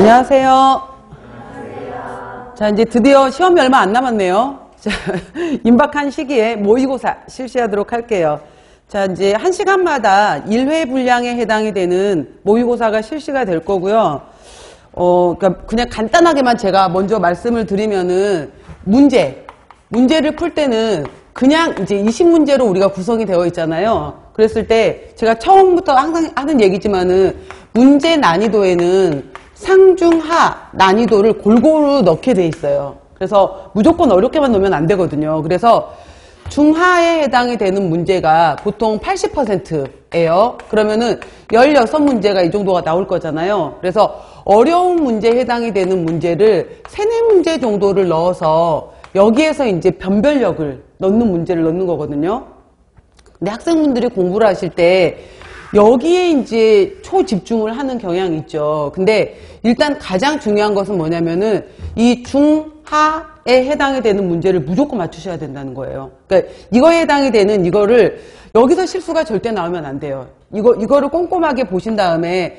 안녕하세요. 자, 이제 드디어 시험이 얼마 안 남았네요. 자, 임박한 시기에 모의고사 실시하도록 할게요. 자, 이제 1시간마다 1회 분량에 해당이 되는 모의고사가 실시가 될 거고요. 그러니까 그냥 간단하게만 제가 먼저 말씀을 드리면은 문제를 풀 때는 그냥 이제 20문제로 우리가 구성이 되어 있잖아요. 그랬을 때 제가 처음부터 항상 하는 얘기지만은 문제 난이도에는 상중하 난이도를 골고루 넣게 돼 있어요. 그래서 무조건 어렵게만 넣으면 안 되거든요. 그래서 중하에 해당이 되는 문제가 보통 80%예요. 그러면은 16문제가 이 정도가 나올 거잖아요. 그래서 어려운 문제에 해당이 되는 문제를 3, 4문제 정도를 넣어서 여기에서 이제 변별력을 넣는 문제를 넣는 거거든요. 근데 학생분들이 공부를 하실 때 여기에 이제 초집중을 하는 경향이 있죠. 근데 일단 가장 중요한 것은 뭐냐면은 이 중하에 해당이 되는 문제를 무조건 맞추셔야 된다는 거예요. 그러니까 이거에 해당이 되는 이거를 여기서 실수가 절대 나오면 안 돼요. 이거를 꼼꼼하게 보신 다음에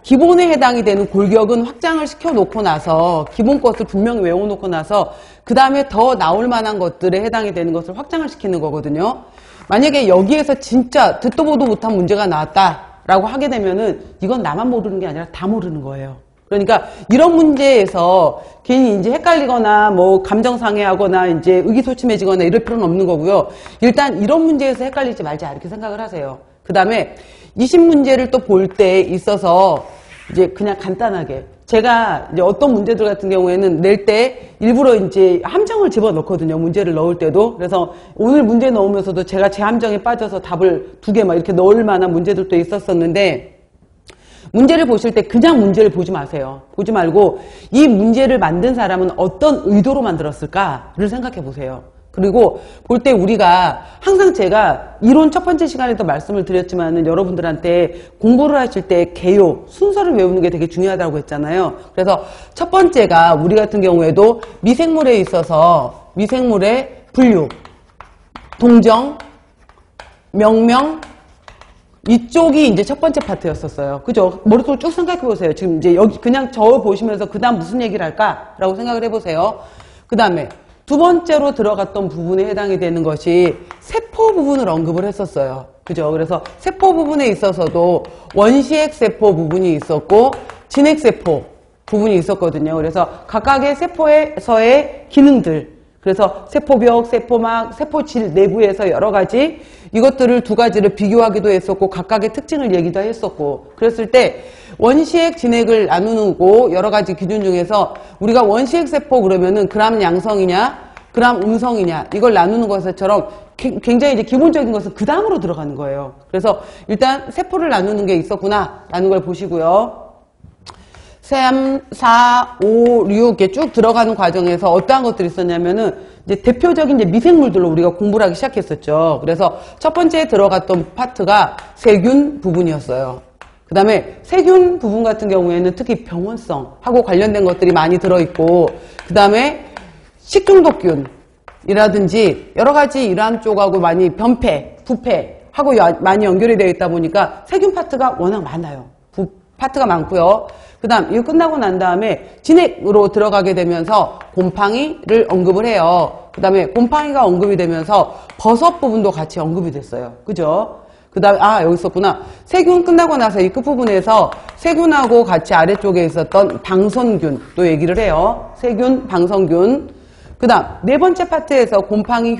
기본에 해당이 되는 골격은 확장을 시켜놓고 나서 기본 것을 분명히 외워놓고 나서 그 다음에 더 나올 만한 것들에 해당이 되는 것을 확장을 시키는 거거든요. 만약에 여기에서 진짜 듣도 보도 못한 문제가 나왔다라고 하게 되면은 이건 나만 모르는 게 아니라 다 모르는 거예요. 그러니까 이런 문제에서 괜히 이제 헷갈리거나 뭐 감정상해하거나 이제 의기소침해지거나 이럴 필요는 없는 거고요. 일단 이런 문제에서 헷갈리지 말자 이렇게 생각을 하세요. 그 다음에 20문제를 또 볼 때 있어서 이제 그냥 간단하게 제가 이제 어떤 문제들 같은 경우에는 낼 때 일부러 이제 함정을 집어넣거든요. 문제를 넣을 때도. 그래서 오늘 문제 넣으면서도 제가 제 함정에 빠져서 답을 2개 막 이렇게 넣을 만한 문제들도 있었었는데 문제를 보실 때 그냥 문제를 보지 마세요. 보지 말고 이 문제를 만든 사람은 어떤 의도로 만들었을까를 생각해 보세요. 그리고 볼 때 우리가 항상 제가 이론 첫 번째 시간에도 말씀을 드렸지만은 여러분들한테 공부를 하실 때 개요, 순서를 외우는 게 되게 중요하다고 했잖아요. 그래서 첫 번째가 우리 같은 경우에도 미생물에 있어서 미생물의 분류, 동정, 명명, 이쪽이 이제 첫 번째 파트였었어요. 그죠? 머릿속으로 쭉 생각해 보세요. 지금 이제 여기 그냥 저 보시면서 그 다음 무슨 얘기를 할까라고 생각을 해보세요. 그 다음에 두 번째로 들어갔던 부분에 해당이 되는 것이 세포 부분을 언급을 했었어요. 그죠? 그래서 세포 부분에 있어서도 원시핵 세포 부분이 있었고 진핵 세포 부분이 있었거든요. 그래서 각각의 세포에서의 기능들, 그래서 세포벽, 세포막, 세포질 내부에서 여러 가지 이것들을 두 가지를 비교하기도 했었고 각각의 특징을 얘기도 했었고 그랬을 때 원시핵, 진핵을 나누고 여러 가지 기준 중에서 우리가 원시핵 세포 그러면은 그람 양성이냐, 그람 음성이냐 이걸 나누는 것처럼 굉장히 이제 기본적인 것은 그 다음으로 들어가는 거예요. 그래서 일단 세포를 나누는 게 있었구나 라는 걸 보시고요. 3, 4, 5, 6 이렇게 쭉 들어가는 과정에서 어떠한 것들이 있었냐면은 이제 대표적인 이제 미생물들로 우리가 공부를 하기 시작했었죠. 그래서 첫 번째 들어갔던 파트가 세균 부분이었어요. 그 다음에 세균 부분 같은 경우에는 특히 병원성하고 관련된 것들이 많이 들어있고 그 다음에 식중독균이라든지 여러 가지 이러한 쪽하고 많이 변폐, 부패하고 많이 연결이 되어 있다 보니까 세균 파트가 워낙 많아요. 파트가 많고요. 그 다음 이거 끝나고 난 다음에 진핵으로 들어가게 되면서 곰팡이를 언급을 해요. 그 다음에 곰팡이가 언급이 되면서 버섯 부분도 같이 언급이 됐어요. 그죠? 그 다음에 여기 있었구나. 세균 끝나고 나서 이 끝부분에서 세균하고 같이 아래쪽에 있었던 방선균 또 얘기를 해요. 세균, 방선균. 그 다음 네 번째 파트에서 곰팡이,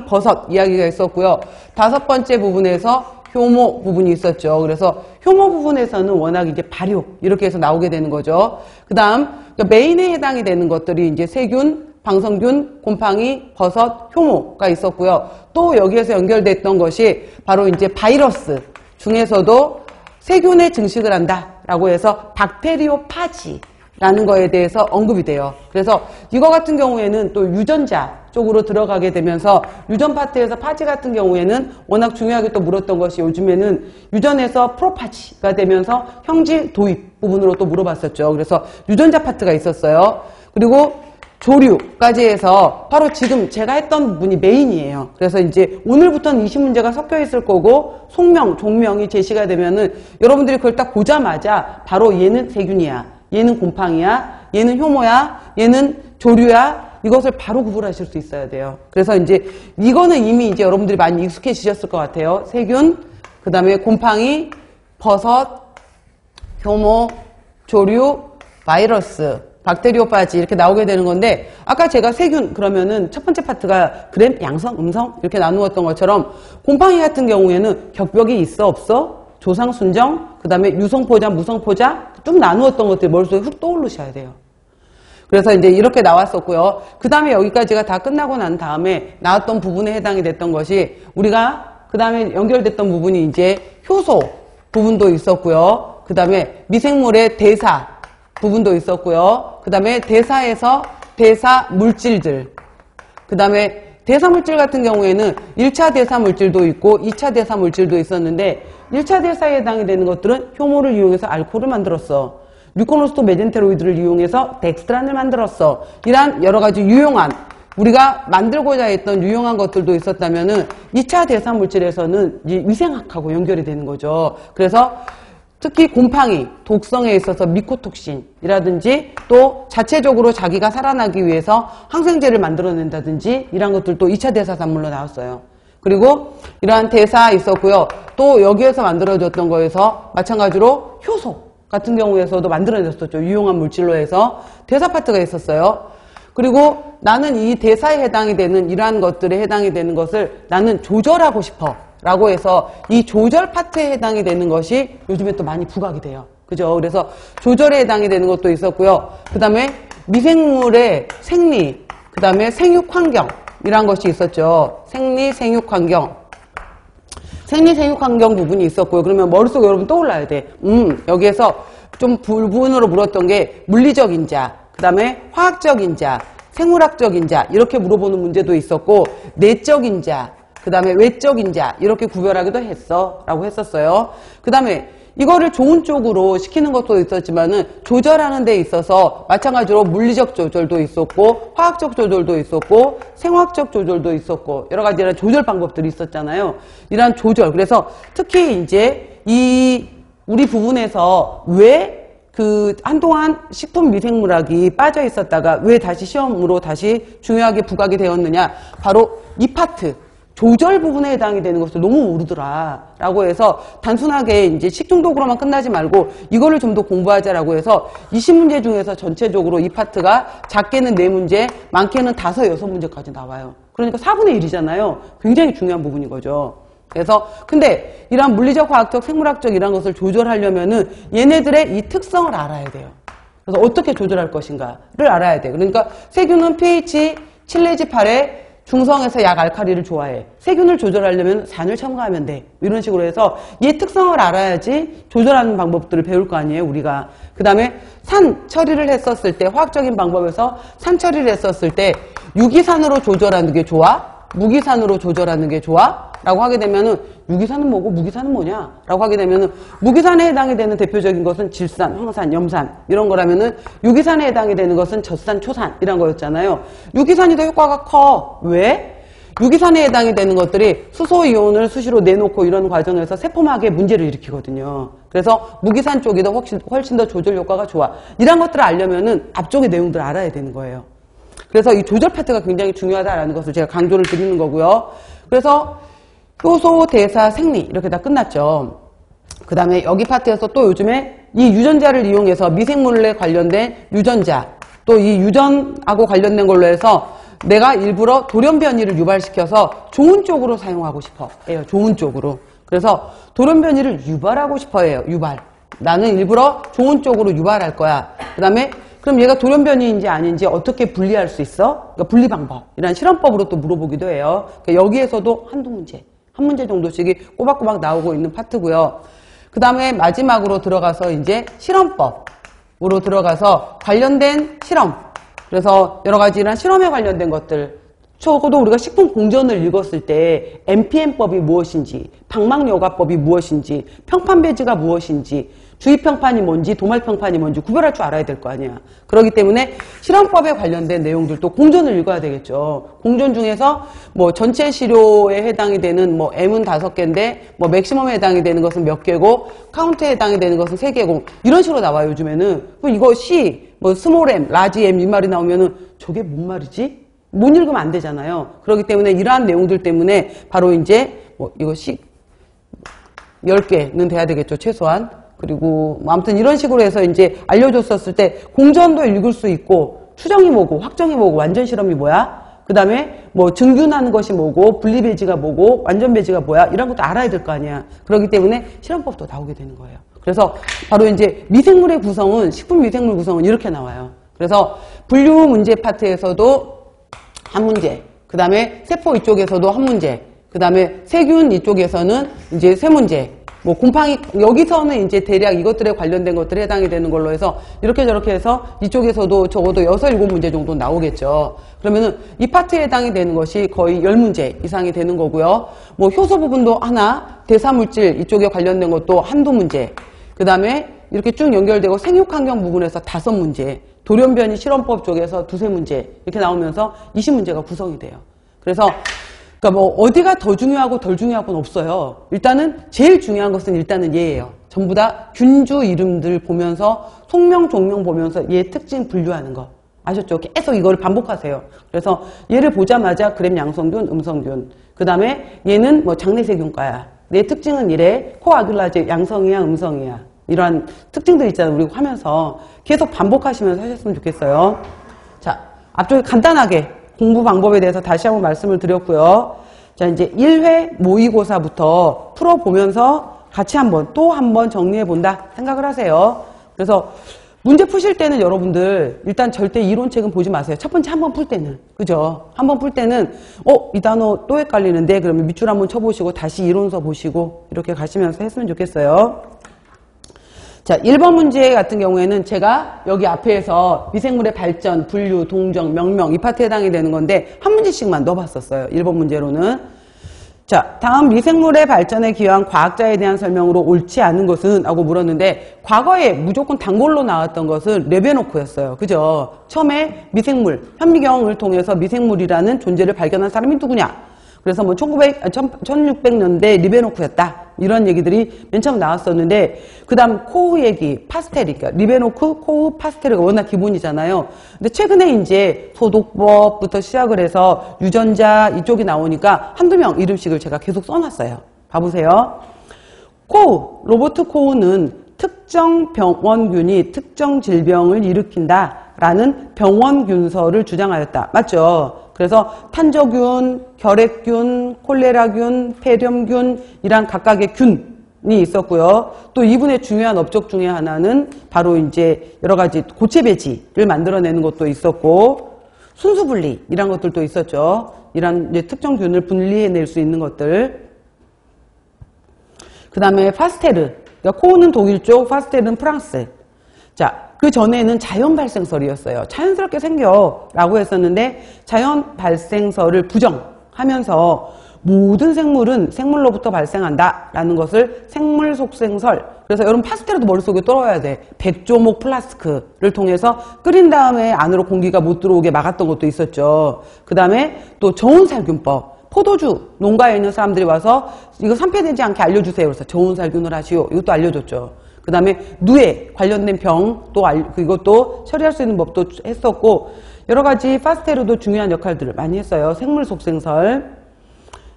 버섯 이야기가 있었고요. 다섯 번째 부분에서 효모 부분이 있었죠. 그래서 효모 부분에서는 워낙 이제 발육 이렇게 해서 나오게 되는 거죠. 그 다음 메인에 해당이 되는 것들이 이제 세균, 방성균, 곰팡이, 버섯, 효모가 있었고요. 또 여기에서 연결됐던 것이 바로 이제 바이러스 중에서도 세균에 증식을 한다라고 해서 박테리오파지라는 거에 대해서 언급이 돼요. 그래서 이거 같은 경우에는 또 유전자 쪽으로 들어가게 되면서 유전 파트에서 파지 같은 경우에는 워낙 중요하게 또 물었던 것이 요즘에는 유전에서 프로파지가 되면서 형질 도입 부분으로 또 물어봤었죠. 그래서 유전자 파트가 있었어요. 그리고 조류까지 해서 바로 지금 제가 했던 부분이 메인이에요. 그래서 이제 오늘부터는 20문제가 섞여 있을 거고 속명, 종명이 제시가 되면은 여러분들이 그걸 딱 보자마자 바로 얘는 세균이야. 얘는 곰팡이야, 얘는 효모야, 얘는 조류야, 이것을 바로 구분하실 수 있어야 돼요. 그래서 이제 이거는 이미 이제 여러분들이 많이 익숙해지셨을 것 같아요. 세균, 그 다음에 곰팡이, 버섯, 효모, 조류, 바이러스, 박테리오파지 이렇게 나오게 되는 건데, 아까 제가 세균 그러면은 첫 번째 파트가 그램, 양성, 음성 이렇게 나누었던 것처럼 곰팡이 같은 경우에는 격벽이 있어 없어, 조상, 순정, 그 다음에 유성포자, 무성포자 쭉 나누었던 것들이 머릿속에 훅 떠오르셔야 돼요. 그래서 이제 이렇게 나왔었고요. 그 다음에 여기까지가 다 끝나고 난 다음에 나왔던 부분에 해당이 됐던 것이, 우리가 그 다음에 연결됐던 부분이 이제 효소 부분도 있었고요. 그 다음에 미생물의 대사 부분도 있었고요. 그 다음에 대사에서 대사 물질들, 그 다음에 대사 물질 같은 경우에는 1차 대사 물질도 있고 2차 대사 물질도 있었는데, 1차 대사에 해당이 되는 것들은 효모를 이용해서 알코올을 만들었어. 류코노스토 메젠테로이드를 이용해서 덱스트란을 만들었어. 이러한 여러 가지 유용한, 우리가 만들고자 했던 유용한 것들도 있었다면은 2차 대사 물질에서는 위생학하고 연결이 되는 거죠. 그래서 특히 곰팡이, 독성에 있어서 미코톡신이라든지 또 자체적으로 자기가 살아나기 위해서 항생제를 만들어낸다든지 이런 것들도 2차 대사 산물로 나왔어요. 그리고 이러한 대사 있었고요. 또 여기에서 만들어졌던 거에서 마찬가지로 효소 같은 경우에서도 만들어졌었죠. 유용한 물질로 해서 대사 파트가 있었어요. 그리고 나는 이 대사에 해당이 되는 이러한 것들에 해당이 되는 것을 나는 조절하고 싶어 라고 해서 이 조절 파트에 해당이 되는 것이 요즘에 또 많이 부각이 돼요. 그죠? 그래서 조절에 해당이 되는 것도 있었고요. 그 다음에 미생물의 생리, 그 다음에 생육환경 이란 것이 있었죠. 생리, 생육환경. 생리, 생육환경 부분이 있었고요. 그러면 머릿속에 여러분 떠올라야 돼. 여기에서 좀 부분으로 물었던 게 물리적인 자, 그 다음에 화학적인 자, 생물학적인 자 이렇게 물어보는 문제도 있었고, 내적인 자, 그 다음에 외적인 자 이렇게 구별하기도 했어 라고 했었어요. 그 다음에 이거를 좋은 쪽으로 시키는 것도 있었지만은 조절하는 데 있어서 마찬가지로 물리적 조절도 있었고 화학적 조절도 있었고 생화학적 조절도 있었고 여러 가지 이런 조절 방법들이 있었잖아요. 이러한 조절, 그래서 특히 이제 이 우리 부분에서 왜 그 한동안 식품 미생물학이 빠져 있었다가 왜 다시 시험으로 다시 중요하게 부각이 되었느냐, 바로 이 파트 조절 부분에 해당이 되는 것을 너무 모르더라 라고 해서 단순하게 이제 식중독으로만 끝나지 말고 이거를 좀 더 공부하자라고 해서 20문제 중에서 전체적으로 이 파트가 작게는 4문제, 많게는 5, 6문제까지 나와요. 그러니까 4분의 1이잖아요. 굉장히 중요한 부분인 거죠. 그래서 근데 이런 물리적, 화학적, 생물학적 이런 것을 조절하려면은 얘네들의 이 특성을 알아야 돼요. 그래서 어떻게 조절할 것인가를 알아야 돼요. 그러니까 세균은 pH 7 내지 8에 중성에서 약 알칼리를 좋아해. 세균을 조절하려면 산을 첨가하면 돼. 이런 식으로 해서 얘 특성을 알아야지 조절하는 방법들을 배울 거 아니에요, 우리가. 그 다음에 산 처리를 했었을 때, 화학적인 방법에서 산 처리를 했었을 때 유기산으로 조절하는 게 좋아? 무기산으로 조절하는 게 좋아? 라고 하게 되면은 유기산은 뭐고 무기산은 뭐냐? 라고 하게 되면은 무기산에 해당이 되는 대표적인 것은 질산, 황산, 염산 이런 거라면은 유기산에 해당이 되는 것은 젖산, 초산 이런 거였잖아요. 유기산이 더 효과가 커. 왜? 유기산에 해당이 되는 것들이 수소이온을 수시로 내놓고 이런 과정에서 세포막에 문제를 일으키거든요. 그래서 무기산 쪽이 더 훨씬 더 조절 효과가 좋아. 이런 것들을 알려면은 앞쪽의 내용들을 알아야 되는 거예요. 그래서 이 조절 파트가 굉장히 중요하다라는 것을 제가 강조를 드리는 거고요. 그래서 효소, 대사, 생리 이렇게 다 끝났죠. 그 다음에 여기 파트에서 또 요즘에 이 유전자를 이용해서 미생물에 관련된 유전자, 또 이 유전하고 관련된 걸로 해서 내가 일부러 돌연 변이를 유발시켜서 좋은 쪽으로 사용하고 싶어 해요. 좋은 쪽으로. 그래서 돌연 변이를 유발하고 싶어 해요. 유발. 나는 일부러 좋은 쪽으로 유발할 거야. 그 다음에 그럼 얘가 돌연 변이인지 아닌지 어떻게 분리할 수 있어? 그러니까 분리 방법. 이런 실험법으로 또 물어보기도 해요. 그러니까 여기에서도 한두 문제, 한 문제 정도씩이 꼬박꼬박 나오고 있는 파트고요. 그 다음에 마지막으로 들어가서 이제 실험법으로 들어가서 관련된 실험. 그래서 여러 가지 이런 실험에 관련된 것들. 적어도 우리가 식품 공전을 읽었을 때 MPM법이 무엇인지, 방막여과법이 무엇인지, 평판배지가 무엇인지, 주의평판이 뭔지 도말평판이 뭔지 구별할 줄 알아야 될 거 아니야. 그렇기 때문에 실험법에 관련된 내용들도 공존을 읽어야 되겠죠. 공존 중에서 뭐 전체 시료에 해당이 되는 뭐 M은 5개인데 뭐 맥시멈에 해당이 되는 것은 몇 개고 카운트에 해당이 되는 것은 3개고 이런 식으로 나와요. 요즘에는. 그럼 이거 C 뭐 스몰 M, 라지 M 이 말이 나오면은 저게 뭔 말이지? 못 읽으면 안 되잖아요. 그렇기 때문에 이러한 내용들 때문에 바로 이제 뭐 이것이 10개는 돼야 되겠죠, 최소한. 그리고 뭐 아무튼 이런 식으로 해서 이제 알려줬었을 때 공전도 읽을 수 있고 추정이 뭐고 확정이 뭐고 완전 실험이 뭐야? 그 다음에 뭐 증균하는 것이 뭐고 분리배지가 뭐고 완전 배지가 뭐야? 이런 것도 알아야 될 거 아니야. 그렇기 때문에 실험법도 나오게 되는 거예요. 그래서 바로 이제 미생물의 구성은 식품 미생물 구성은 이렇게 나와요. 그래서 분류 문제 파트에서도 한 문제, 그 다음에 세포 이쪽에서도 한 문제, 그 다음에 세균 이쪽에서는 이제 3문제, 뭐 곰팡이, 여기서는 이제 대략 이것들에 관련된 것들에 해당이 되는 걸로 해서 이렇게 저렇게 해서 이쪽에서도 적어도 6, 7문제 정도 나오겠죠. 그러면은 이 파트에 해당이 되는 것이 거의 10문제 이상이 되는 거고요. 뭐 효소 부분도 하나, 대사물질 이쪽에 관련된 것도 한두 문제, 그 다음에 이렇게 쭉 연결되고 생육환경 부분에서 5문제, 돌연변이 실험법 쪽에서 2, 3문제 이렇게 나오면서 20문제가 구성이 돼요. 그래서 그러니까 뭐 어디가 더 중요하고 덜 중요하고는 없어요. 일단은 제일 중요한 것은 일단은 얘예요. 전부 다 균주 이름들 보면서 속명, 종명 보면서 얘 특징 분류하는 거. 아셨죠? 계속 이걸 반복하세요. 그래서 얘를 보자마자 그램 양성균, 음성균. 그 다음에 얘는 뭐 장내세균과야. 내 특징은 이래. 코아뷸라제 양성이야, 음성이야. 이러한 특징들 있잖아요. 우리 하면서 계속 반복하시면서 하셨으면 좋겠어요. 자, 앞쪽에 간단하게 공부 방법에 대해서 다시 한번 말씀을 드렸고요. 자, 이제 1회 모의고사부터 풀어보면서 같이 또 한 번 정리해 본다 생각을 하세요. 그래서 문제 푸실 때는 여러분들 일단 절대 이론책은 보지 마세요. 첫 번째 한 번 풀 때는. 그죠? 한 번 풀 때는 이 단어 또 헷갈리는데 그러면 밑줄 한번 쳐보시고 다시 이론서 보시고 이렇게 가시면서 했으면 좋겠어요. 자, 1번 문제 같은 경우에는 제가 여기 앞에서 미생물의 발전, 분류, 동정, 명명 이 파트에 해당이 되는 건데 한 문제씩만 넣어봤었어요. 1번 문제로는. 자, 다음 미생물의 발전에 기여한 과학자에 대한 설명으로 옳지 않은 것은? 하고 물었는데 과거에 무조건 단골로 나왔던 것은 레베노크였어요. 그죠? 처음에 미생물, 현미경을 통해서 미생물이라는 존재를 발견한 사람이 누구냐? 그래서 뭐 1600년대 리베노크였다. 이런 얘기들이 맨 처음 나왔었는데 그 다음 코우 얘기, 파스텔, 그러니까 리베노크, 코우, 파스텔이 워낙 기본이잖아요. 근데 최근에 이제 소독법부터 시작을 해서 유전자 이쪽이 나오니까 한두 명 이름씩을 제가 계속 써놨어요. 봐보세요. 코우, 로버트 코우는 특정 병원균이 특정 질병을 일으킨다라는 병원균서를 주장하였다. 맞죠? 그래서 탄저균, 결핵균, 콜레라균, 폐렴균 이란 각각의 균이 있었고요. 또 이분의 중요한 업적 중에 하나는 바로 이제 여러 가지 고체 배지를 만들어내는 것도 있었고 순수분리 이런 것들도 있었죠. 이런 이제 특정 균을 분리해낼 수 있는 것들. 그 다음에 파스테르. 그러니까 코우는 독일 쪽, 파스테르는 프랑스. 자, 그 전에는 자연 발생설이었어요. 자연스럽게 생겨 라고 했었는데 자연 발생설을 부정하면서 모든 생물은 생물로부터 발생한다 라는 것을 생물 속생설. 그래서 여러분 파스텔도 머릿속에 떨어야 돼. 백조목 플라스크를 통해서 끓인 다음에 안으로 공기가 못 들어오게 막았던 것도 있었죠. 그 다음에 또 저온살균법. 포도주 농가에 있는 사람들이 와서 이거 산패되지 않게 알려주세요. 그래서 저온살균을 하시오. 이것도 알려줬죠. 그 다음에 누에 관련된 병도 이것도 처리할 수 있는 법도 했었고 여러 가지 파스테르도 중요한 역할들을 많이 했어요. 생물 속생설.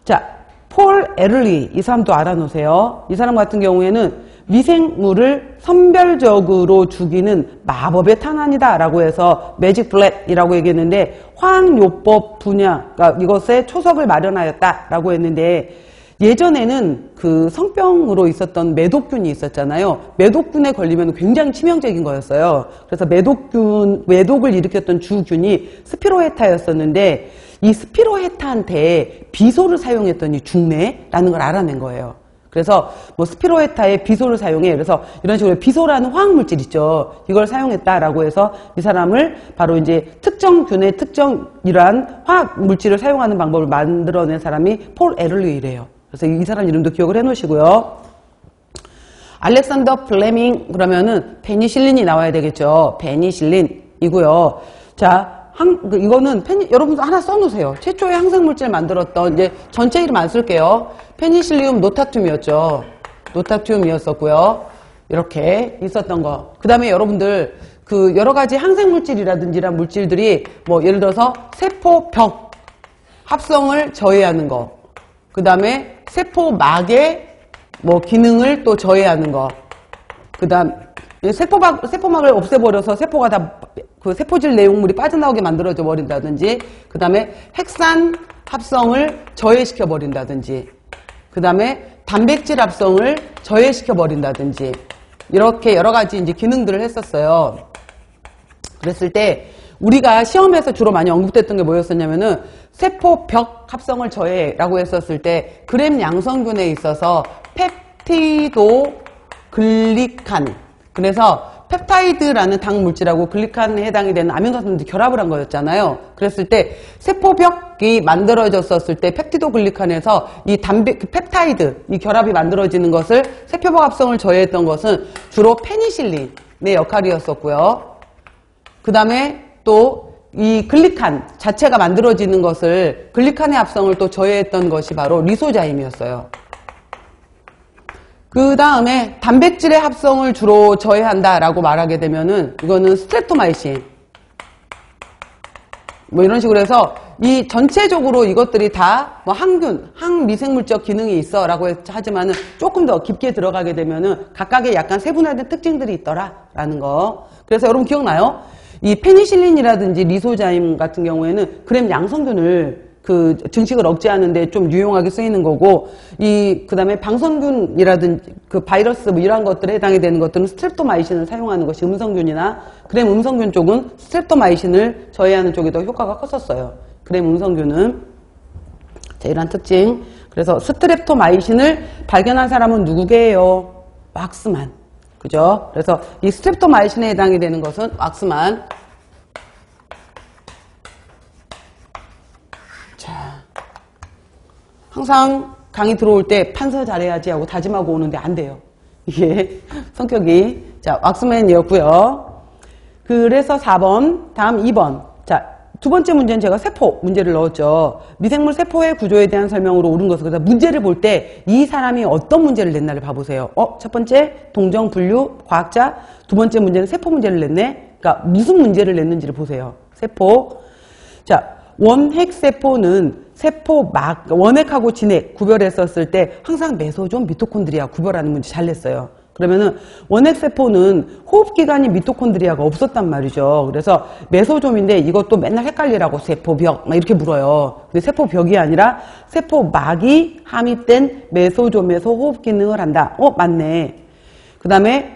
자, 폴 에를리 이 사람도 알아놓으세요. 이 사람 같은 경우에는 미생물을 선별적으로 죽이는 마법의 탄환이다 라고 해서 매직 블렛이라고 얘기했는데 화학요법 분야, 그러니까 이것에 초석을 마련하였다 라고 했는데 예전에는 그 성병으로 있었던 매독균이 있었잖아요. 매독균에 걸리면 굉장히 치명적인 거였어요. 그래서 매독을 일으켰던 주균이 스피로헤타였었는데 이 스피로헤타한테 비소를 사용했더니 죽네라는 걸 알아낸 거예요. 그래서 뭐 스피로헤타에 비소를 사용해. 그래서 이런 식으로 비소라는 화학물질 있죠. 이걸 사용했다라고 해서 이 사람을 바로 이제 특정 균의 특정 이러한 화학물질을 사용하는 방법을 만들어낸 사람이 폴 에를리이래요. 그래서 이 사람 이름도 기억을 해 놓으시고요. 알렉산더 플레밍 그러면은 페니실린이 나와야 되겠죠. 페니실린이고요. 자, 이거는 여러분들 하나 써놓으세요. 최초의 항생물질 만들었던, 이제 전체 이름 안 쓸게요. 페니실리움 노타툼이었죠. 노타툼이었었고요. 이렇게 있었던 거. 그 다음에 여러분들, 그 여러 가지 항생물질이라든지 이런 물질들이 뭐 예를 들어서 세포벽 합성을 저해하는 거. 그 다음에 세포막의 뭐 기능을 또 저해하는 거. 그 다음, 세포막을 없애버려서 세포가 다 그 세포질 내용물이 빠져나오게 만들어져 버린다든지, 그 다음에 핵산 합성을 저해시켜 버린다든지, 그 다음에 단백질 합성을 저해시켜 버린다든지, 이렇게 여러 가지 이제 기능들을 했었어요. 그랬을 때 우리가 시험에서 주로 많이 언급됐던 게 뭐였었냐면은 세포벽 합성을 저해라고 했었을 때 그램 양성균에 있어서 펩티도 글리칸, 그래서 펩타이드라는 당 물질하고 글리칸에 해당이 되는 아미노산들이 결합을 한 거였잖아요. 그랬을 때 세포벽이 만들어졌었을 때 펩티도 글리칸에서 이 펩타이드, 이 결합이 만들어지는 것을 세포벽 합성을 저해했던 것은 주로 페니실린의 역할이었었고요. 그 다음에 또 이 글리칸 자체가 만들어지는 것을, 글리칸의 합성을 또 저해했던 것이 바로 리소자임이었어요. 그 다음에 단백질의 합성을 주로 저해한다라고 말하게 되면은 이거는 스트랩토마이신. 뭐 이런 식으로 해서 이 전체적으로 이것들이 다 뭐 항균, 항미생물적 기능이 있어 라고 하지만은 조금 더 깊게 들어가게 되면은 각각의 약간 세분화된 특징들이 있더라라는 거. 그래서 여러분 기억나요? 이 페니실린이라든지 리소자임 같은 경우에는 그램 양성균을 그 증식을 억제하는데 좀 유용하게 쓰이는 거고, 그 다음에 방성균이라든지 그 바이러스 뭐 이러한 것들에 해당이 되는 것들은 스트랩토마이신을 사용하는 것이 음성균이나, 그램 음성균 쪽은 스트랩토마이신을 저해하는 쪽이 더 효과가 컸었어요. 그램 음성균은. 자, 이러한 특징. 그래서 스트랩토마이신을 발견한 사람은 누구게요? 왁스만. 그죠? 그래서 이 스트랩토마이신에 해당이 되는 것은 왁스만. 항상 강의 들어올 때 판서 잘해야지 하고 다짐하고 오는데 안 돼요. 이게 성격이. 자, 왁스맨이었고요. 그래서 4번, 다음 2번. 자, 두 번째 문제는 제가 세포 문제를 넣었죠. 미생물 세포의 구조에 대한 설명으로 옳은 것을. 그래서 문제를 볼 때 이 사람이 어떤 문제를 냈나를 봐보세요. 첫 번째 동정 분류 과학자, 두 번째 문제는 세포 문제를 냈네. 그러니까 무슨 문제를 냈는지를 보세요. 세포. 자, 원핵세포는 세포막, 원핵하고 진핵 구별했었을 때 항상 메소좀, 미토콘드리아 구별하는 문제 잘 냈어요. 그러면은 원핵세포는 호흡기관이 미토콘드리아가 없었단 말이죠. 그래서 메소좀인데 이것도 맨날 헷갈리라고 세포벽 막 이렇게 물어요. 근데 세포벽이 아니라 세포막이 함입된 메소좀에서 호흡 기능을 한다. 맞네. 그 다음에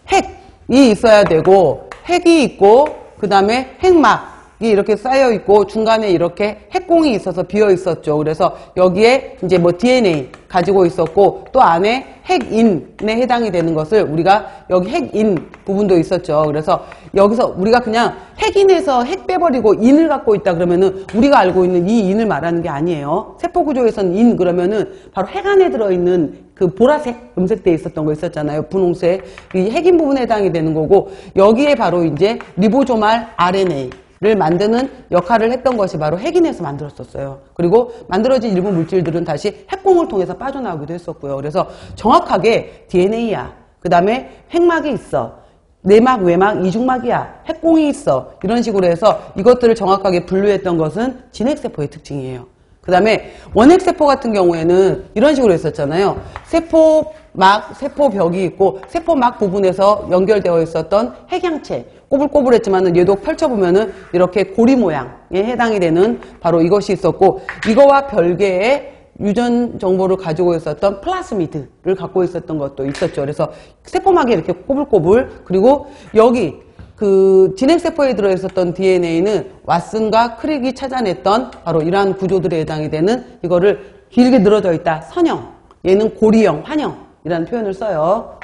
핵이 있어야 되고, 핵이 있고, 그 다음에 핵막 이렇게 쌓여 있고 중간에 이렇게 핵공이 있어서 비어 있었죠. 그래서 여기에 이제 뭐 DNA 가지고 있었고, 또 안에 핵인에 해당이 되는 것을 우리가 여기 핵인 부분도 있었죠. 그래서 여기서 우리가 그냥 핵인에서 핵 빼버리고 인을 갖고 있다 그러면은 우리가 알고 있는 이 인을 말하는 게 아니에요. 세포 구조에서는 인 그러면은 바로 핵 안에 들어있는 그 보라색 음색대에 있었던 거 있었잖아요. 분홍색. 이 핵인 부분에 해당이 되는 거고, 여기에 바로 이제 리보조말 RNA 를 만드는 역할을 했던 것이 바로 핵인에서 만들었었어요. 그리고 만들어진 일부 물질들은 다시 핵공을 통해서 빠져나오기도 했었고요. 그래서 정확하게 DNA야. 그 다음에 핵막이 있어. 내막, 외막, 이중막이야. 핵공이 있어. 이런 식으로 해서 이것들을 정확하게 분류했던 것은 진핵세포의 특징이에요. 그 다음에 원핵세포 같은 경우에는 이런 식으로 했었잖아요. 세포막, 세포벽이 있고 세포막 부분에서 연결되어 있었던 핵양체. 꼬불꼬불했지만은 얘도 펼쳐보면은 이렇게 고리 모양에 해당이 되는 바로 이것이 있었고, 이거와 별개의 유전 정보를 가지고 있었던 플라스미드를 갖고 있었던 것도 있었죠. 그래서 세포막이 이렇게 꼬불꼬불, 그리고 여기 그 진핵세포에 들어있었던 DNA는 왓슨과 크릭이 찾아냈던 바로 이러한 구조들에 해당이 되는, 이거를 길게 늘어져 있다. 선형. 얘는 고리형, 환형이라는 표현을 써요.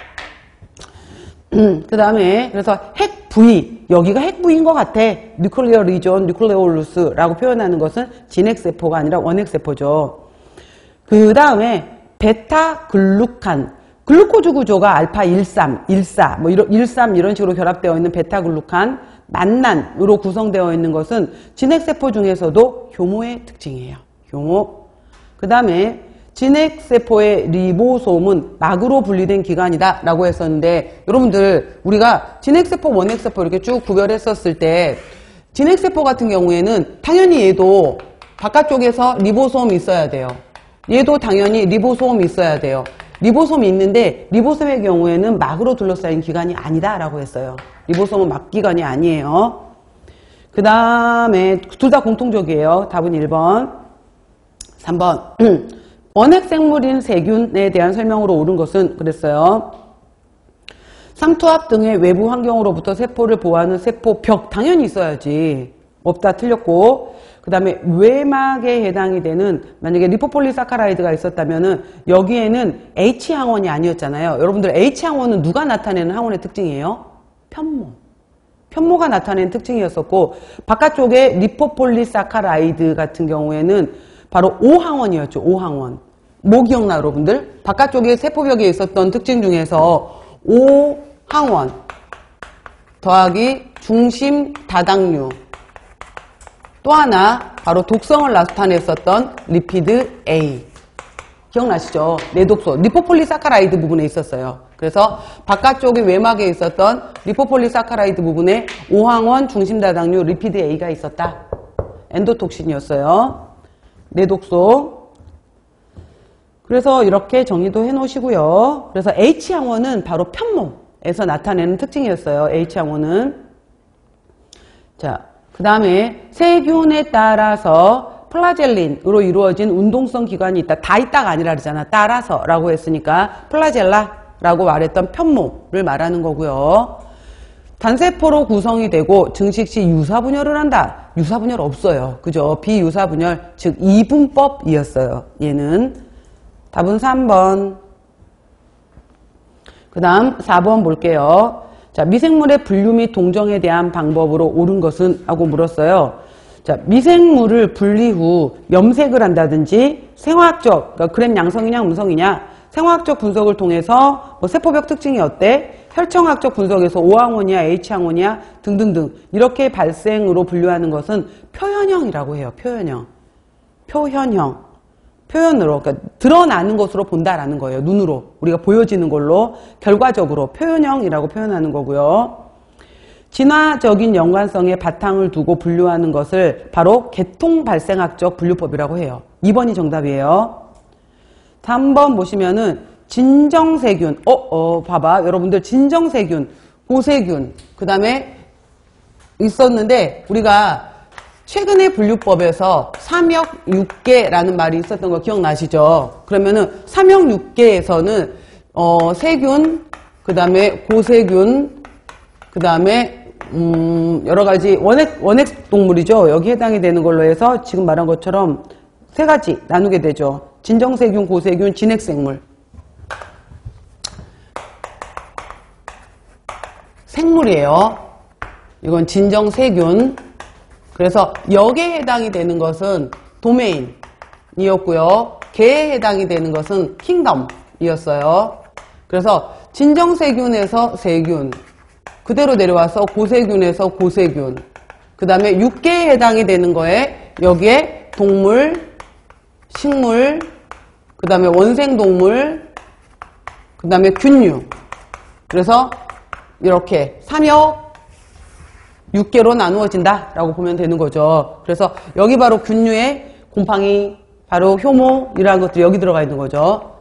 그 다음에 그래서 핵 부위, 여기가 핵 부위인 것 같아. 뉴클레어 리전, 뉴클레올루스라고 표현하는 것은 진핵세포가 아니라 원핵세포죠. 그 다음에 베타 글루칸. 글루코즈 구조가 알파 13, 14, 뭐 13 이런 식으로 결합되어 있는 베타글루칸, 만난으로 구성되어 있는 것은 진핵세포 중에서도 효모의 특징이에요. 효모. 그 다음에 진핵세포의 리보솜은 막으로 분리된 기관이다 라고 했었는데, 여러분들 우리가 진핵세포, 원핵세포 이렇게 쭉 구별했었을 때 진핵세포 같은 경우에는 당연히 얘도 바깥쪽에서 리보솜이 있어야 돼요. 얘도 당연히 리보솜이 있어야 돼요. 리보솜이 있는데 리보솜의 경우에는 막으로 둘러싸인 기관이 아니다 라고 했어요. 리보솜은 막기관이 아니에요. 그 다음에 둘 다 공통적이에요. 답은 1번. 3번. 원핵생물인 세균에 대한 설명으로 옳은 것은 그랬어요. 삼투압 등의 외부 환경으로부터 세포를 보호하는 세포벽 당연히 있어야지. 없다 틀렸고, 그 다음에 외막에 해당이 되는, 만약에 리포폴리사카라이드가 있었다면은 여기에는 H항원이 아니었잖아요. 여러분들 H항원은 누가 나타내는 항원의 특징이에요? 편모. 편모가 나타내는 특징이었었고, 바깥쪽에 리포폴리사카라이드 같은 경우에는 바로 O항원이었죠. O항원. 뭐 기억나 여러분들? 바깥쪽에 세포벽에 있었던 특징 중에서 O항원 더하기 중심 다당류, 또 하나 바로 독성을 나타냈었던 리피드 A. 기억나시죠? 내독소, 리포폴리사카라이드 부분에 있었어요. 그래서 바깥쪽에 외막에 있었던 리포폴리사카라이드 부분에 오항원, 중심다당류, 리피드 A가 있었다. 엔도톡신이었어요. 내독소. 그래서 이렇게 정리도 해 놓으시고요. 그래서 H항원은 바로 편모에서 나타내는 특징이었어요. H항원은. 자, 그 다음에 세균에 따라서 플라젤린으로 이루어진 운동성 기관이 있다. 다 있다가 아니라 그러잖아. 따라서 라고 했으니까 플라젤라라고 말했던 편모를 말하는 거고요. 단세포로 구성이 되고 증식 시 유사분열을 한다. 유사분열 없어요. 그죠? 비유사분열, 즉 이분법이었어요. 얘는. 답은 3번. 그 다음 4번 볼게요. 자, 미생물의 분류 및 동정에 대한 방법으로 옳은 것은? 하고 물었어요. 자, 미생물을 분리 후 염색을 한다든지 생화학적, 그러니까 그램 양성이냐 음성이냐, 생화학적 분석을 통해서 뭐 세포벽 특징이 어때? 혈청학적 분석에서 O항원이야, H항원이야 등등등 이렇게 발생으로 분류하는 것은 표현형이라고 해요. 표현형. 표현형. 표현으로, 그러니까 드러나는 것으로 본다라는 거예요. 눈으로 우리가 보여지는 걸로 결과적으로 표현형이라고 표현하는 거고요. 진화적인 연관성에 바탕을 두고 분류하는 것을 바로 계통발생학적 분류법이라고 해요. 2번이 정답이에요. 3번 보시면은 진정세균, 봐봐 여러분들, 진정세균, 고세균, 그 다음에 있었는데 우리가 최근에 분류법에서 3역 6개라는 말이 있었던 거 기억나시죠? 그러면은 3역 6개에서는 세균, 그 다음에 고세균, 그 다음에 여러 가지 원핵 동물이죠. 여기 해당이 되는 걸로 해서 지금 말한 것처럼 세 가지 나누게 되죠. 진정세균, 고세균, 진핵생물. 생물이에요. 이건 진정세균. 그래서 역에 해당이 되는 것은 도메인이었고요. 개에 해당이 되는 것은 킹덤이었어요. 그래서 진정세균에서 세균, 그대로 내려와서 고세균에서 고세균, 그 다음에 6개에 해당이 되는 거에 여기에 동물, 식물, 그 다음에 원생동물, 그 다음에 균류. 그래서 이렇게 3역 6개로 나누어진다 라고 보면 되는 거죠. 그래서 여기 바로 균류에 곰팡이, 바로 효모 이러한 것들이 여기 들어가 있는 거죠.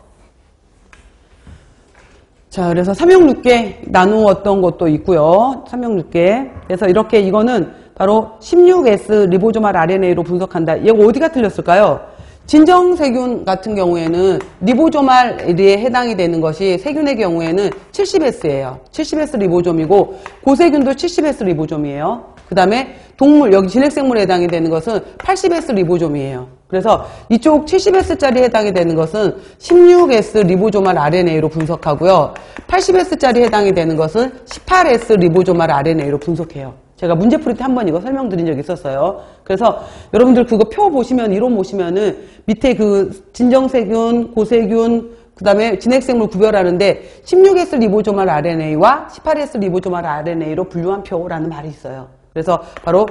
자, 그래서 3역 6개 나누었던 것도 있고요. 3역 6개. 그래서 이렇게 이거는 바로 16S 리보조말 RNA로 분석한다. 이거 어디가 틀렸을까요? 진정세균 같은 경우에는 리보조말에 해당이 되는 것이 세균의 경우에는 70S예요. 70S 리보좀이고 고세균도 70S 리보좀이에요. 그 다음에 동물, 여기 진핵생물에 해당이 되는 것은 80S 리보좀이에요. 그래서 이쪽 70S짜리 해당이 되는 것은 16S 리보조말 RNA로 분석하고요. 80S짜리 해당이 되는 것은 18S 리보조말 RNA로 분석해요. 제가 문제풀이 때 한 번 이거 설명드린 적이 있었어요. 그래서 여러분들 그거 표 보시면, 이론 보시면은 밑에 그 진정세균, 고세균, 그 다음에 진핵생물 구별하는데 16S 리보조말 RNA와 18S 리보조말 RNA로 분류한 표라는 말이 있어요. 그래서 바로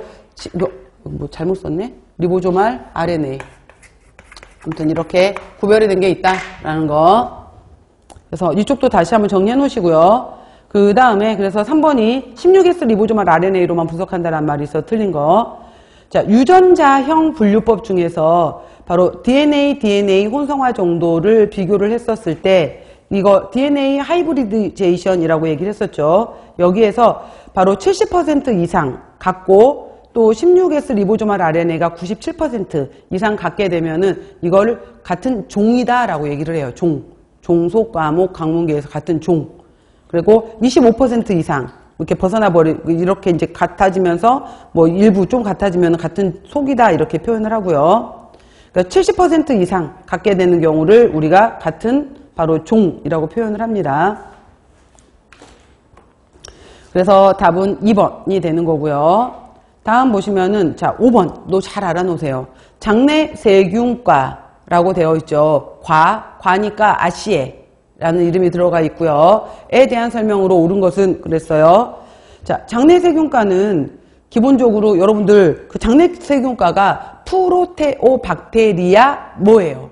뭐 잘못 썼네? 리보조말 RNA. 아무튼 이렇게 구별이 된 게 있다라는 거. 그래서 이쪽도 다시 한번 정리해 놓으시고요. 그 다음에 그래서 3번이 16S 리보조말 RNA로만 분석한다는 말이 있어 틀린 거. 자, 유전자형 분류법 중에서 바로 DNA 혼성화 정도를 비교를 했었을 때 이거 DNA 하이브리드제이션이라고 얘기를 했었죠. 여기에서 바로 70% 이상 갖고 또 16S 리보조말 RNA가 97% 이상 갖게 되면은 이걸 같은 종이다라고 얘기를 해요. 종속 과목 강문계에서 같은 종. 그리고 25% 이상 이렇게 이렇게 이제 같아지면서 뭐 일부 좀 같아지면 같은 속이다 이렇게 표현을 하고요. 그러니까 70% 이상 갖게 되는 경우를 우리가 같은 바로 종이라고 표현을 합니다. 그래서 답은 2번이 되는 거고요. 다음 보시면은 자 5번도 잘 알아놓으세요. 장내세균과라고 되어 있죠. 과니까 아시에라는 이름이 들어가 있고요. 에 대한 설명으로 옳은 것은 그랬어요. 자, 장내세균과는 기본적으로 여러분들 그 장내세균과가 프로테오박테리아 뭐예요?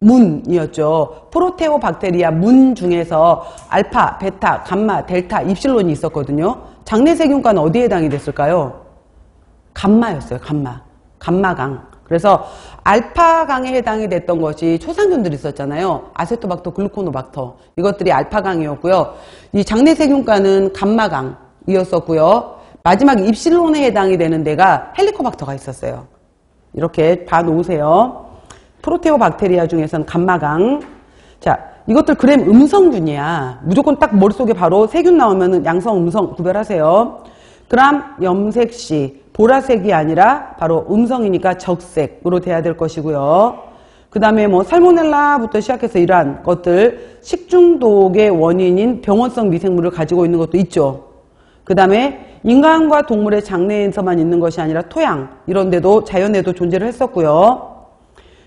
문이었죠. 프로테오박테리아 문 중에서 알파, 베타, 감마, 델타, 입실론이 있었거든요. 장내세균과는 어디에 해당이 됐을까요? 감마였어요. 감마강. 그래서 알파강에 해당이 됐던 것이 초상균들이 있었잖아요. 아세토박터, 글루코노박터. 이것들이 알파강이었고요. 이 장내세균과는 감마강이었었고요. 마지막 입실론에 해당이 되는 데가 헬리코박터가 있었어요. 이렇게 봐놓으세요. 프로테오박테리아 중에서는 감마강. 자, 이것들 그램 음성균이야. 무조건 딱 머릿속에 바로 세균 나오면 양성, 음성 구별하세요. 그램 염색시, 보라색이 아니라 바로 음성이니까 적색으로 돼야 될 것이고요. 그 다음에 뭐 살모넬라부터 시작해서 이러한 것들 식중독의 원인인 병원성 미생물을 가지고 있는 것도 있죠. 그 다음에 인간과 동물의 장내에서만 있는 것이 아니라 토양 이런 데도 자연에도 존재를 했었고요.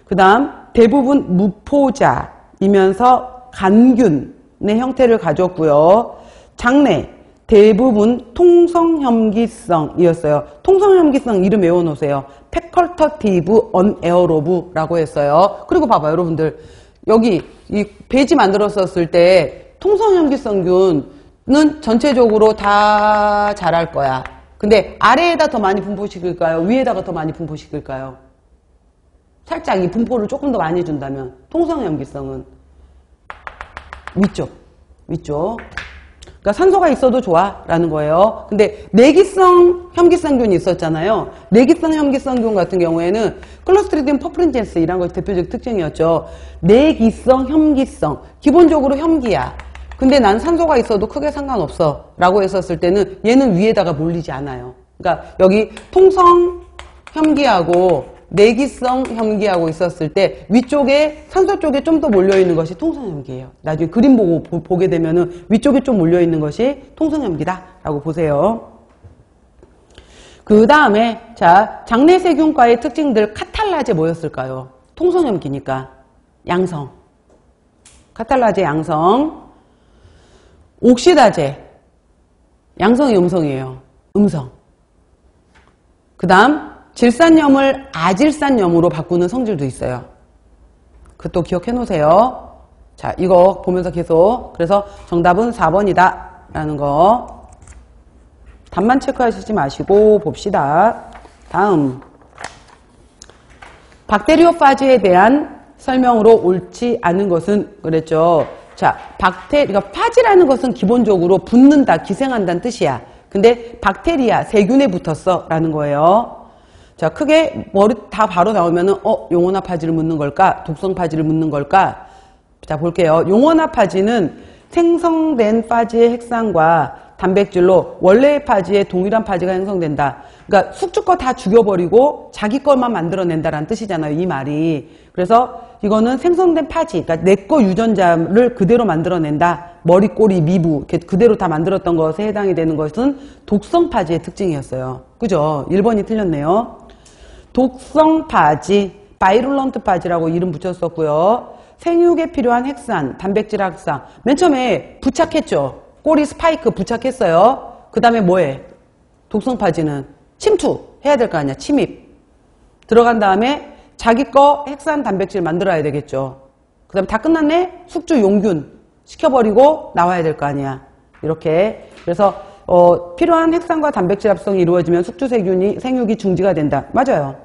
그 다음 대부분 무포자이면서 간균의 형태를 가졌고요. 장내 대부분 통성혐기성이었어요. 통성혐기성 이름 외워놓으세요. 패컬터티브 언에어로브라고 했어요. 그리고 봐봐요 여러분들 여기 이 배지 만들었었을 때 통성혐기성균 는 전체적으로 다 자랄 거야. 근데 아래에다 더 많이 분포시킬까요? 위에다가 더 많이 분포시킬까요? 살짝 이 분포를 조금 더 많이 준다면 통성염기성은 위쪽. 그러니까 산소가 있어도 좋아 라는 거예요. 근데 내기성 혐기성균이 있었잖아요. 내기성 혐기성균 같은 경우에는 클로스트리디움 퍼프린젠스 이런 것이 대표적 특징이었죠. 내기성 혐기성 기본적으로 혐기야. 근데 난 산소가 있어도 크게 상관없어 라고 했었을 때는 얘는 위에다가 몰리지 않아요. 그러니까 여기 통성 혐기하고 내기성 혐기하고 있었을 때 위쪽에 산소 쪽에 좀 더 몰려있는 것이 통성 혐기예요. 나중에 그림 보게 되면은 위쪽에 좀 몰려있는 것이 통성 혐기다 라고 보세요. 그 다음에 자 장내세균과의 특징들 카탈라제 뭐였을까요? 통성 혐기니까 양성. 카탈라제 양성. 옥시다제 양성이 음성이에요. 음성. 그 다음 질산염을 아질산염으로 바꾸는 성질도 있어요. 그것도 기억해 놓으세요. 자 이거 보면서 계속 그래서 정답은 4번이다 라는 거 답만 체크하시지 마시고 봅시다. 다음 박테리오파지에 대한 설명으로 옳지 않은 것은 그랬죠. 자, 그러니까 파지라는 것은 기본적으로 붙는다, 기생한다는 뜻이야. 근데 박테리아, 세균에 붙었어 라는 거예요. 자, 크게 머리 다 바로 나오면은 용원화 파지를 묻는 걸까? 독성 파지를 묻는 걸까? 자, 볼게요. 용원화 파지는 생성된 파지의 핵상과 단백질로 원래의 파지에 동일한 파지가 형성된다. 그러니까 숙주 거 다 죽여버리고 자기 것만 만들어낸다라는 뜻이잖아요. 이 말이. 그래서 이거는 생성된 파지, 그러니까 내 거 유전자를 그대로 만들어낸다. 머리, 꼬리, 미부 그대로 다 만들었던 것에 해당이 되는 것은 독성 파지의 특징이었어요. 그죠? 1번이 틀렸네요. 독성 파지, 바이룰런트 파지라고 이름 붙였었고요. 생육에 필요한 핵산, 단백질 합성. 맨 처음에 부착했죠. 꼬리 스파이크 부착했어요. 그 다음에 뭐해? 독성파지는 침투 해야 될 거 아니야. 침입. 들어간 다음에 자기 거 핵산 단백질 만들어야 되겠죠. 그 다음에 다 끝났네? 숙주 용균 시켜버리고 나와야 될 거 아니야. 이렇게. 그래서 필요한 핵산과 단백질 합성이 이루어지면 숙주 생육이 중지가 된다. 맞아요.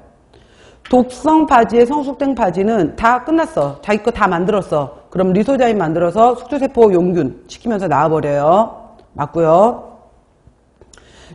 독성 파지의 성숙된 파지는 다 끝났어. 자기 거 다 만들었어. 그럼 리소자인 만들어서 숙주세포 용균 시키면서 나와버려요. 맞고요.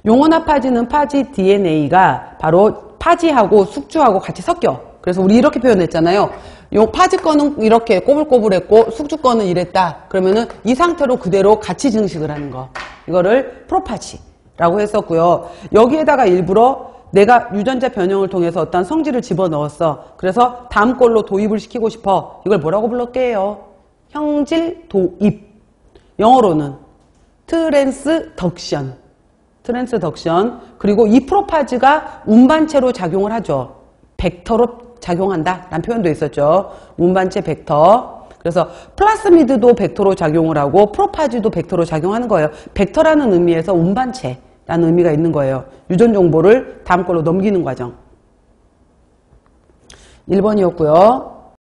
용원합 파지는 파지 DNA가 바로 파지하고 숙주하고 같이 섞여. 그래서 우리 이렇게 표현했잖아요. 요 파지 거는 이렇게 꼬불꼬불했고 숙주 거는 이랬다. 그러면은 이 상태로 그대로 같이 증식을 하는 거. 이거를 프로파지라고 했었고요. 여기에다가 일부러 내가 유전자 변형을 통해서 어떤 성질을 집어넣었어. 그래서 다음 걸로 도입을 시키고 싶어. 이걸 뭐라고 불렀게요? 형질 도입. 영어로는 트랜스덕션. 트랜스덕션. 그리고 이 프로파즈가 운반체로 작용을 하죠. 벡터로 작용한다 라는 표현도 있었죠. 운반체 벡터. 그래서 플라스미드도 벡터로 작용을 하고 프로파즈도 벡터로 작용하는 거예요. 벡터라는 의미에서 운반체라는 의미가 있는 거예요. 유전 정보를 다음 걸로 넘기는 과정. 1번이었고요.